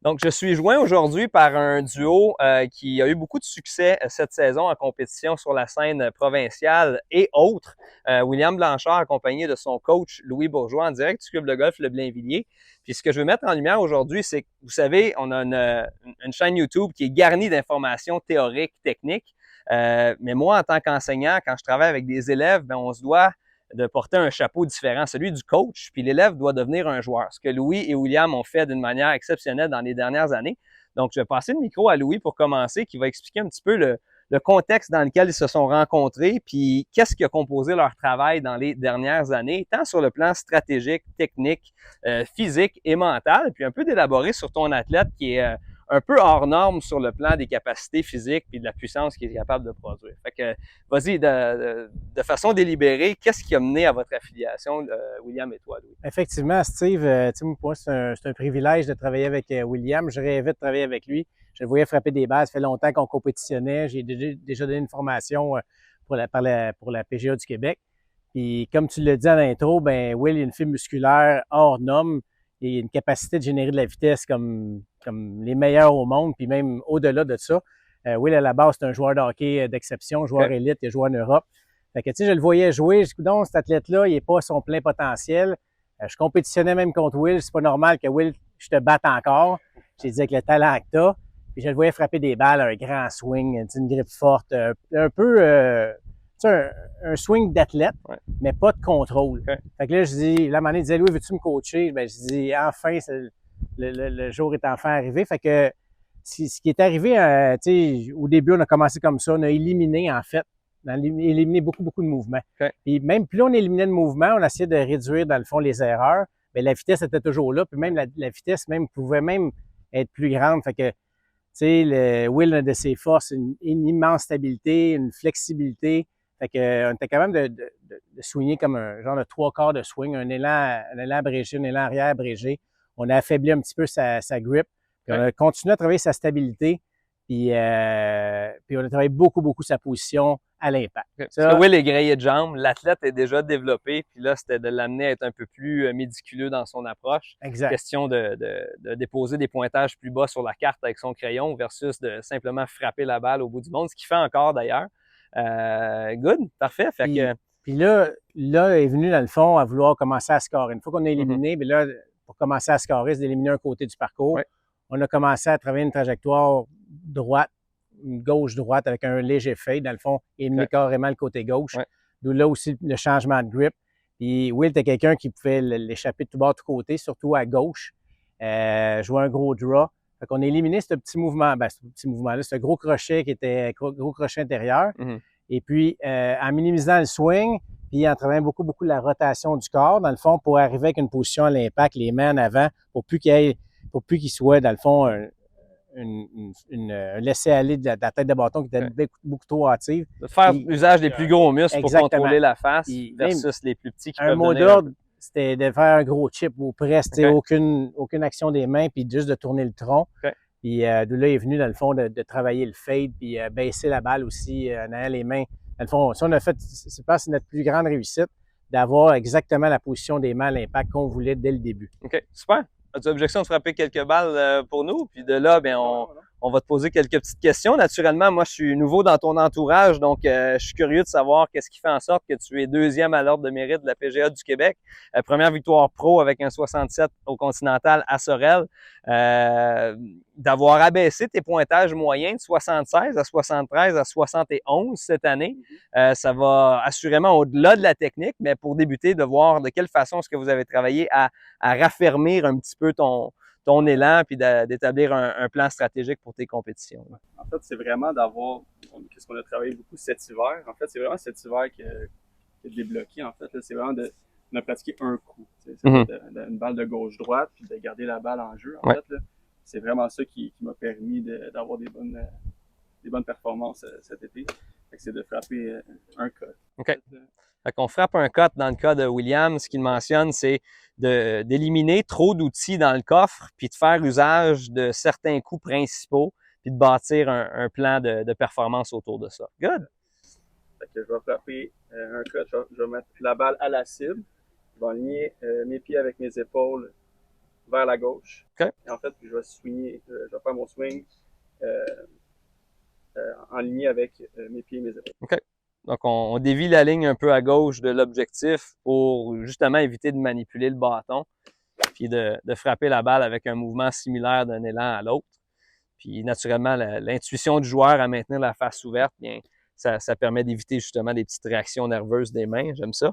Donc, je suis joint aujourd'hui par un duo qui a eu beaucoup de succès cette saison en compétition sur la scène provinciale et autres. William Blanchard, accompagné de son coach Louis Bourgeois, en direct du club de golf Le Blainvilliers. Puis ce que je veux mettre en lumière aujourd'hui, c'est que, vous savez, on a une chaîne YouTube qui est garnie d'informations théoriques, techniques. Mais moi, en tant qu'enseignant, quand je travaille avec des élèves, ben, on se doit de porter un chapeau différent, celui du coach, puis l'élève doit devenir un joueur. Ce que Louis et William ont fait d'une manière exceptionnelle dans les dernières années. Donc, je vais passer le micro à Louis pour commencer, qui va expliquer un petit peu le contexte dans lequel ils se sont rencontrés, puis qu'est-ce qui a composé leur travail dans les dernières années, tant sur le plan stratégique, technique, physique et mental, puis un peu d'élaborer sur ton athlète qui est un peu hors norme sur le plan des capacités physiques puis de la puissance qu'il est capable de produire. Fait que, vas-y, de façon délibérée, qu'est-ce qui a mené à votre affiliation, William et toi, Louis? Effectivement, Steve, pour moi, c'est un privilège de travailler avec William. Je rêvais de travailler avec lui. Je le voyais frapper des balles. Ça fait longtemps qu'on compétitionnait. J'ai déjà donné une formation pour la PGA du Québec. Puis, comme tu l'as dit en intro, ben Will est une fille musculaire hors norme et une capacité de générer de la vitesse comme les meilleurs au monde, puis même au-delà de ça. Will, à la base, c'est un joueur de hockey d'exception, joueur élite, il a joué en Europe. Fait que, tu sais, je le voyais jouer. Je dis, donc, cet athlète-là, il n'est pas à son plein potentiel. Je compétitionnais même contre Will. C'est pas normal que Will, je te batte encore. J'ai dit avec le talent que t'as. Puis je le voyais frapper des balles, un grand swing, une grippe forte, un peu un swing d'athlète, Ouais. mais pas de contrôle. Okay. Fait que là, je dis, la manée disait, Louis, veux-tu me coacher? Ben, je dis, enfin, le jour est enfin arrivé. Fait que ce qui est arrivé, tu sais, au début, on a commencé comme ça, on a éliminé, en fait, on a éliminé beaucoup de mouvements. Okay. Puis même plus on éliminait de mouvements, on essayait de réduire, dans le fond, les erreurs. Mais la vitesse était toujours là. Puis même la vitesse même pouvait même être plus grande. Fait que, tu sais, Will a de ses forces, une immense stabilité, une flexibilité. Fait que on était capable de swinger comme un genre de 3/4 de swing, un élan abrégé, un élan arrière abrégé. On a affaibli un petit peu sa grip. Puis on a continué à travailler sa stabilité. Puis on a travaillé beaucoup sa position à l'impact. Parce que Will est grillé de jambes, l'athlète est déjà développé, puis là, c'était de l'amener à être un peu plus méticuleux dans son approche. Exact. Question de déposer des pointages plus bas sur la carte avec son crayon versus de simplement frapper la balle au bout du monde, ce qu'il fait encore d'ailleurs. Good, parfait. Fait que... Puis là est venu, dans le fond, à vouloir commencer à scorer. Une fois qu'on a éliminé, mais là, pour commencer à scorer, c'est d'éliminer un côté du parcours. Ouais. On a commencé à travailler une trajectoire droite, une gauche-droite avec un léger fade, dans le fond, éliminer carrément le côté gauche. Ouais. D'où là aussi le changement de grip. Puis Will était quelqu'un qui pouvait l'échapper de tout bord, de tout côté, surtout à gauche. Jouer un gros draw. Fait qu'on a éliminé ce petit mouvement, ce gros crochet qui était gros crochet intérieur. Et puis, en minimisant le swing, puis en travaillant beaucoup la rotation du corps, dans le fond, pour arriver avec une position à l'impact, les mains en avant, pour plus qu'il soit, dans le fond, un laisser-aller de la tête de bâton qui était beaucoup trop hâtive. De faire usage des plus gros muscles pour contrôler la face versus les plus petits qui peuvent un mot d'ordre, c'était de faire un gros chip ou presque, aucune action des mains, puis juste de tourner le tronc. Puis de là est venu, dans le fond, de travailler le fade, puis baisser la balle aussi en ayant les mains. Dans le fond, ça, on a fait, c'est notre plus grande réussite, d'avoir exactement la position des mains à l'impact qu'on voulait dès le début. OK, super. As-tu objection de frapper quelques balles pour nous? Puis de là, bien, on va te poser quelques petites questions. Naturellement, moi, je suis nouveau dans ton entourage, donc je suis curieux de savoir qu'est-ce qui fait en sorte que tu es deuxième à l'ordre de mérite de la PGA du Québec. Première victoire pro avec un 67 au Continental à Sorel. D'avoir abaissé tes pointages moyens de 76 à 73 à 71 cette année. Ça va assurément au-delà de la technique, mais pour débuter, de voir de quelle façon est-ce que vous avez travaillé à raffermir un petit peu ton élan puis d'établir un plan stratégique pour tes compétitions. En fait, c'est vraiment d'avoir, qu'est-ce qu'on a travaillé beaucoup cet hiver. En fait, c'est vraiment cet hiver qui a débloqué. En fait, c'est vraiment on a pratiqué un coup. Une balle de gauche-droite puis de garder la balle en jeu. En fait, c'est vraiment ça qui m'a permis d'avoir des bonnes performances cet été. C'est de frapper un cut. OK. Fait qu'on frappe un cut dans le cas de William. Ce qu'il mentionne, c'est d'éliminer trop d'outils dans le coffre, puis de faire usage de certains coups principaux, puis de bâtir un plan de performance autour de ça. Good! Fait que je vais frapper un cut, je vais mettre la balle à la cible, je vais aligner mes pieds avec mes épaules vers la gauche. OK. Et en fait, puis je vais swinger, je vais faire mon swing en ligne avec mes pieds et mes épaules. OK. Donc, on dévie la ligne un peu à gauche de l'objectif pour justement éviter de manipuler le bâton puis de frapper la balle avec un mouvement similaire d'un élan à l'autre. Puis, naturellement, l'intuition du joueur à maintenir la face ouverte, bien, ça permet d'éviter justement des petites réactions nerveuses des mains. J'aime ça.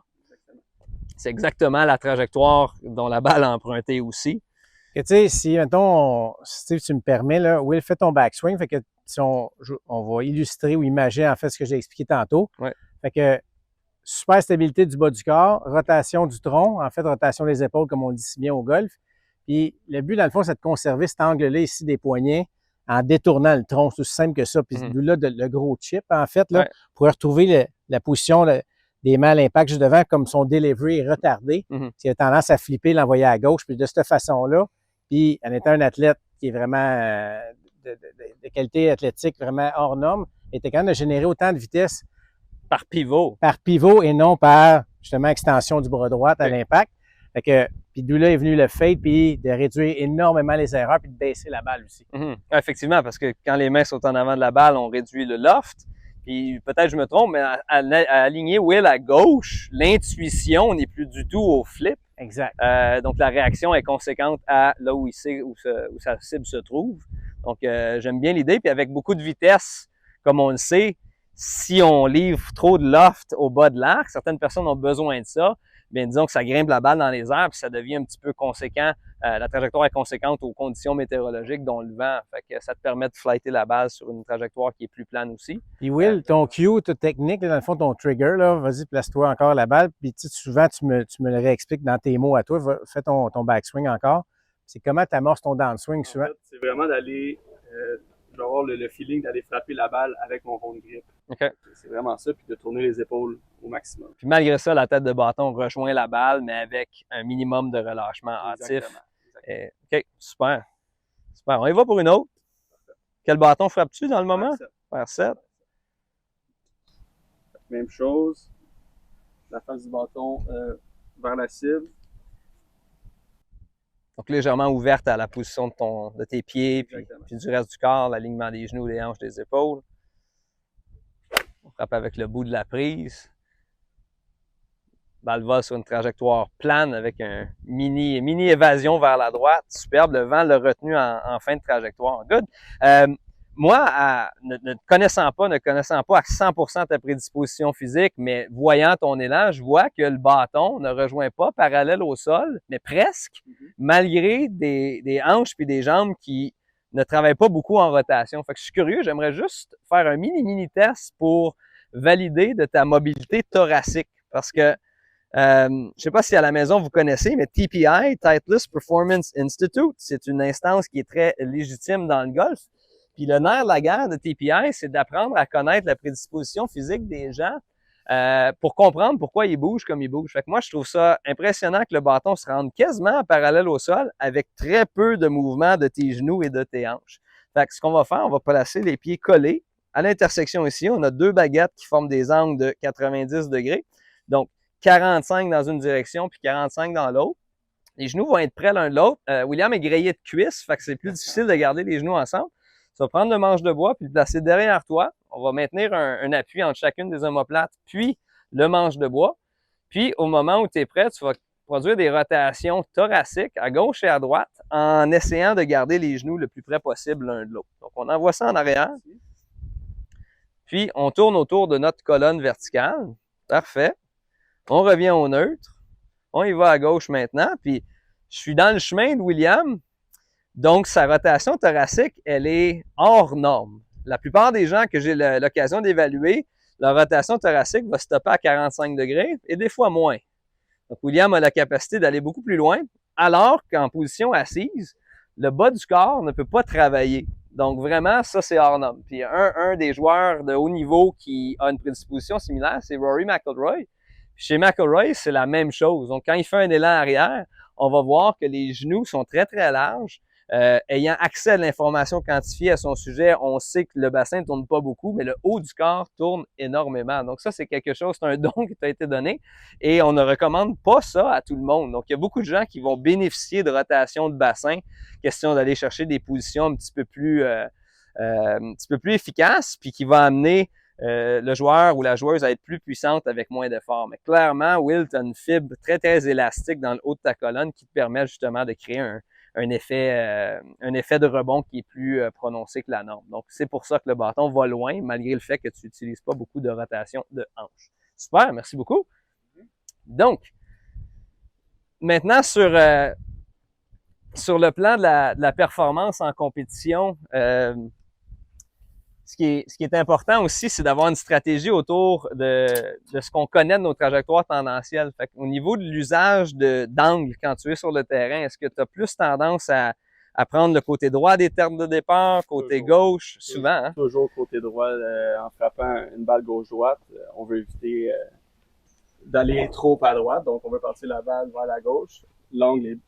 C'est exactement la trajectoire dont la balle a emprunté aussi. Que tu sais, si, mettons, Steve, tu me permets, là, Will, fais ton backswing. Fait que si on va illustrer ou imaginer, en fait, ce que j'ai expliqué tantôt. Ouais. Fait que super stabilité du bas du corps, rotation du tronc, en fait, rotation des épaules, comme on dit si bien au golf. Puis le but, dans le fond, c'est de conserver cet angle-là ici des poignets en détournant le tronc. C'est aussi simple que ça. Puis d'où là, le gros chip, en fait, là, pour retrouver la position des mains à l'impact juste devant, comme son delivery est retardé. Il a tendance à flipper, l'envoyer à gauche. Puis de cette façon-là, puis en étant un athlète qui est vraiment de qualité athlétique vraiment hors norme, il était capable de générer autant de vitesse par pivot et non par justement extension du bras droit à l'impact. Fait que, puis d'où là est venu le fade, puis de réduire énormément les erreurs, puis de baisser la balle aussi. Effectivement, parce que quand les mains sont en avant de la balle, on réduit le loft. Puis peut-être je me trompe, mais à aligner Will à gauche, l'intuition n'est plus du tout au flip. Exact. Donc la réaction est conséquente à là où il sait où sa cible se trouve. Donc j'aime bien l'idée. Puis avec beaucoup de vitesse, comme on le sait, si on livre trop de loft au bas de l'arc, certaines personnes ont besoin de ça. Bien, disons que ça grimpe la balle dans les airs, puis ça devient un petit peu conséquent. La trajectoire est conséquente aux conditions météorologiques, dont le vent. Fait que ça te permet de flighter la balle sur une trajectoire qui est plus plane aussi. Puis Will, ton cue, ta technique, là, dans le fond, ton trigger, là, vas-y, place-toi encore la balle. Puis souvent, tu me le réexpliques dans tes mots à toi. Fais ton backswing encore. C'est comment tu amorces ton downswing souvent? En fait, c'est vraiment d'aller, avoir le feeling d'aller frapper la balle avec mon rond de grip. Okay. C'est vraiment ça, puis de tourner les épaules au maximum. Puis malgré ça, la tête de bâton rejoint la balle, mais avec un minimum de relâchement hâtif. OK, super. Super. On y va pour une autre. Quel bâton frappes-tu dans le moment? Par 7. Même chose. La face du bâton vers la cible. Donc légèrement ouverte à la position de tes pieds, puis du reste du corps, l'alignement des genoux, des hanches, des épaules. On frappe avec le bout de la prise. Balle va sur une trajectoire plane avec un mini évasion vers la droite. Superbe, le vent l'a retenu en fin de trajectoire. Good. Moi, ne connaissant pas à 100% ta prédisposition physique, mais voyant ton élan, je vois que le bâton ne rejoint pas parallèle au sol, mais presque, malgré des hanches puis des jambes qui ne travaillent pas beaucoup en rotation. Fait que je suis curieux, j'aimerais juste faire un mini test pour valider de ta mobilité thoracique. Parce que je sais pas si à la maison vous connaissez, mais TPI, Titleist Performance Institute, c'est une instance qui est très légitime dans le golf. Puis le nerf de la guerre de TPI, c'est d'apprendre à connaître la prédisposition physique des gens pour comprendre pourquoi ils bougent comme ils bougent. Fait que moi, je trouve ça impressionnant que le bâton se rende quasiment en parallèle au sol avec très peu de mouvement de tes genoux et de tes hanches. Fait que ce qu'on va faire, on va placer les pieds collés. À l'intersection ici, on a deux baguettes qui forment des angles de 90 degrés. Donc, 45 dans une direction puis 45 dans l'autre. Les genoux vont être près l'un de l'autre. William est grillé de cuisses, fait que c'est plus difficile de garder les genoux ensemble. Tu vas prendre le manche de bois puis le placer derrière toi. On va maintenir un appui entre chacune des omoplates, puis le manche de bois. Puis, au moment où tu es prêt, tu vas produire des rotations thoraciques à gauche et à droite en essayant de garder les genoux le plus près possible l'un de l'autre. Donc, on envoie ça en arrière. Puis, on tourne autour de notre colonne verticale. Parfait. On revient au neutre. On y va à gauche maintenant. Puis, je suis dans le chemin de William. Donc, sa rotation thoracique, elle est hors norme. La plupart des gens que j'ai l'occasion d'évaluer, leur rotation thoracique va stopper à 45 degrés et des fois moins. Donc, William a la capacité d'aller beaucoup plus loin, alors qu'en position assise, le bas du corps ne peut pas travailler. Donc, vraiment, ça, c'est hors norme. Puis, un des joueurs de haut niveau qui a une prédisposition similaire, c'est Rory McIlroy. Chez McIlroy, c'est la même chose. Donc, quand il fait un élan arrière, on va voir que les genoux sont très, très larges. ayant accès à l'information quantifiée à son sujet, on sait que le bassin ne tourne pas beaucoup, mais le haut du corps tourne énormément. Donc ça, c'est quelque chose, c'est un don qui t'a été donné et on ne recommande pas ça à tout le monde. Donc il y a beaucoup de gens qui vont bénéficier de rotation de bassin, question d'aller chercher des positions un petit peu plus efficaces, puis qui va amener le joueur ou la joueuse à être plus puissante avec moins d'efforts. Mais clairement, Will, tu as une fibre très, très élastique dans le haut de ta colonne qui te permet justement de créer un effet de rebond qui est plus prononcé que la norme. Donc, c'est pour ça que le bâton va loin, malgré le fait que tu n'utilises pas beaucoup de rotation de hanche. Super, merci beaucoup. Donc, maintenant, sur le plan de la performance en compétition, ce qui est important aussi, c'est d'avoir une stratégie autour de ce qu'on connaît de nos trajectoires tendancielles. Fait au niveau de l'usage d'angle quand tu es sur le terrain, est-ce que tu as plus tendance à prendre le côté droit des termes de départ, côté gauche, souvent? Hein? Toujours côté droit, en frappant une balle gauche-droite. On veut éviter d'aller trop à droite, donc on veut partir la balle vers la gauche. L'angle est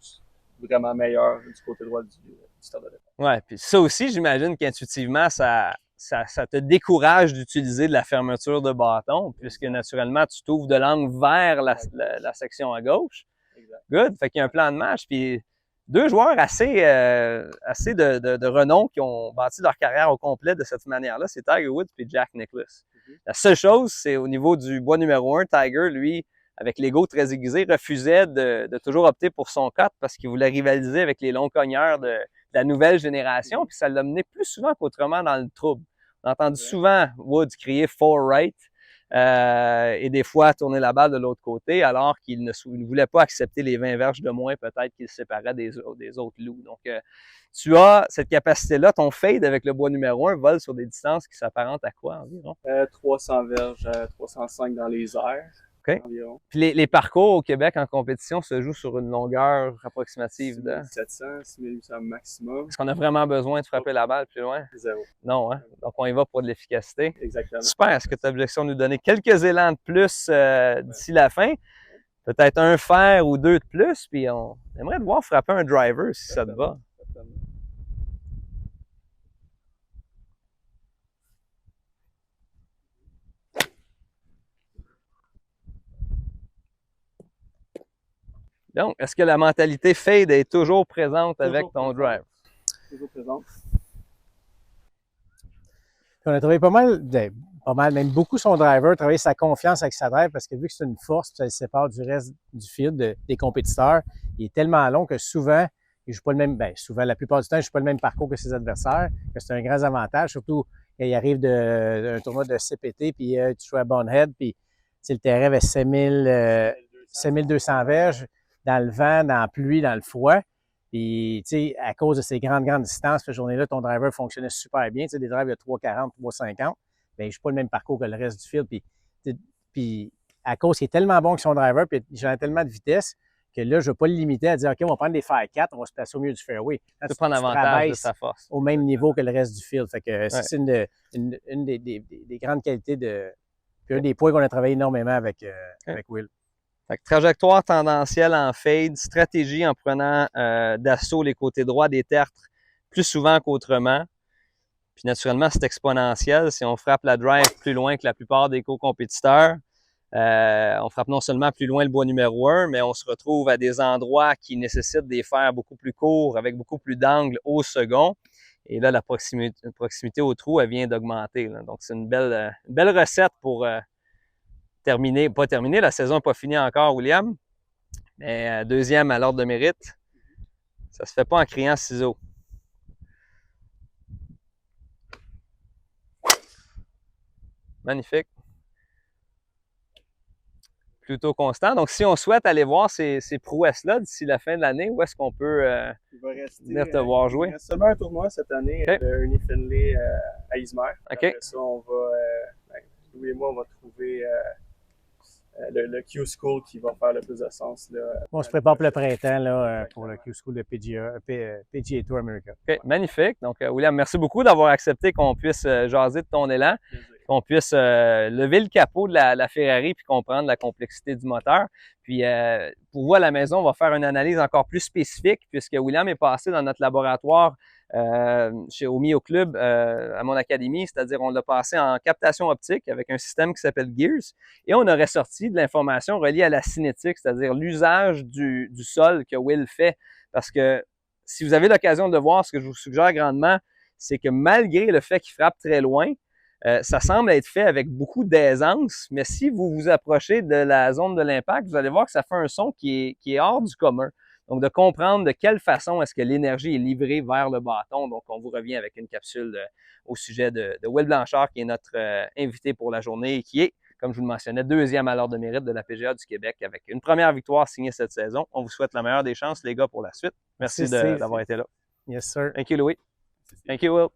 vraiment meilleur du côté droit du terme de départ. Ouais, puis ça aussi, j'imagine qu'intuitivement, ça te décourage d'utiliser de la fermeture de bâton, puisque naturellement, tu t'ouvres de l'angle vers la section à gauche. Exact. Good. Fait qu'il y a un plan de match, puis deux joueurs assez de renom qui ont bâti leur carrière au complet de cette manière-là, c'est Tiger Woods et Jack Nicklaus. La seule chose, c'est au niveau du bois numéro 1, Tiger, lui, avec l'ego très aiguisé, refusait de toujours opter pour son cut parce qu'il voulait rivaliser avec les longs cogneurs de la nouvelle génération, puis ça l'a mené plus souvent qu'autrement dans le trouble. On a entendu souvent Woods crier « four right » et des fois tourner la balle de l'autre côté, alors qu'il ne voulait pas accepter les 20 verges de moins peut-être qu'il séparait des autres loups. Donc, tu as cette capacité-là, ton fade avec le bois numéro 1 vole sur des distances qui s'apparentent à quoi environ? 300 verges, 305 dans les airs. Okay. Puis les parcours au Québec en compétition se jouent sur une longueur approximative de 700, 6800 maximum. Est-ce qu'on a vraiment besoin de frapper la balle plus loin? Zéro. Non, hein? Donc on y va pour de l'efficacité. Exactement. Super. Est-ce que tu as l'objection de nous donner quelques élans de plus d'ici la fin? Peut-être un fer ou deux de plus, puis on aimerait te voir frapper un driver si ça te va. Donc, est-ce que la mentalité fade est toujours présente avec ton drive? Toujours présente. On a travaillé pas mal, même beaucoup son driver, travaillé sa confiance avec sa drive parce que vu que c'est une force, ça le sépare du reste du field des compétiteurs, il est tellement long que souvent, il joue pas le même, souvent, la plupart du temps, il joue pas le même parcours que ses adversaires, que c'est un grand avantage, surtout quand il arrive d'un tournoi de CPT, puis tu joues à Bonehead, puis le terrain avait 5200 verges, dans le vent, dans la pluie, dans le froid. Puis, tu sais, à cause de ces grandes distances, cette journée-là, ton driver fonctionnait super bien. Tu sais, des drives de 340, 350. Bien, je suis pas le même parcours que le reste du field. Puis à cause qu'il est tellement bon que son driver, puis j'ai tellement de vitesse, que là, je ne vais pas le limiter à dire, OK, on va prendre des Fire 4, on va se placer au milieu du fairway. Tu prends avantage de sa force. Au même niveau que le reste du field. Fait que c'est une des grandes qualités puis un des points qu'on a travaillé énormément avec Will. Fait que trajectoire tendancielle en fade, stratégie en prenant d'assaut les côtés droits des tertres plus souvent qu'autrement. Puis naturellement, c'est exponentiel. Si on frappe la drive plus loin que la plupart des co-compétiteurs, on frappe non seulement plus loin le bois numéro 1, mais on se retrouve à des endroits qui nécessitent des fers beaucoup plus courts, avec beaucoup plus d'angles au second. Et là, la proximité au trou, elle vient d'augmenter. Donc, c'est une belle recette pour pas terminer, la saison n'est pas finie encore, William, mais deuxième à l'ordre de mérite. Ça se fait pas en criant ciseaux. Magnifique. Plutôt constant. Donc, si on souhaite aller voir ces prouesses-là d'ici la fin de l'année, où est-ce qu'on peut venir te voir jouer? Il reste seulement un tournoi cette année, le Ernie Finlay à Izmir. Après ça, on va, Louis et moi, on va trouver le Q-School qui va faire le plus de sens. Là, on se prépare pour le printemps là, pour le Q-School de PGA Tour America. OK, magnifique. Donc, William, merci beaucoup d'avoir accepté qu'on puisse jaser de ton élan. qu'on puisse lever le capot de la Ferrari puis comprendre la complexité du moteur. Puis pour vous à la maison, on va faire une analyse encore plus spécifique puisque William est passé dans notre laboratoire au Mio Club à mon académie, c'est-à-dire on l'a passé en captation optique avec un système qui s'appelle Gears et on a ressorti de l'information reliée à la cinétique, c'est-à-dire l'usage du sol que Will fait. Parce que si vous avez l'occasion de le voir, ce que je vous suggère grandement, c'est que malgré le fait qu'il frappe très loin, ça semble être fait avec beaucoup d'aisance, mais si vous vous approchez de la zone de l'impact, vous allez voir que ça fait un son qui est hors du commun. Donc, de comprendre de quelle façon est-ce que l'énergie est livrée vers le bâton. Donc, on vous revient avec une capsule au sujet de Will Blanchard, qui est notre invité pour la journée et qui est, comme je vous le mentionnais, deuxième à l'ordre de mérite de la PGA du Québec avec une première victoire signée cette saison. On vous souhaite la meilleure des chances, les gars, pour la suite. Merci d'avoir été là. Yes, sir. Thank you, Louis. Thank you, Will.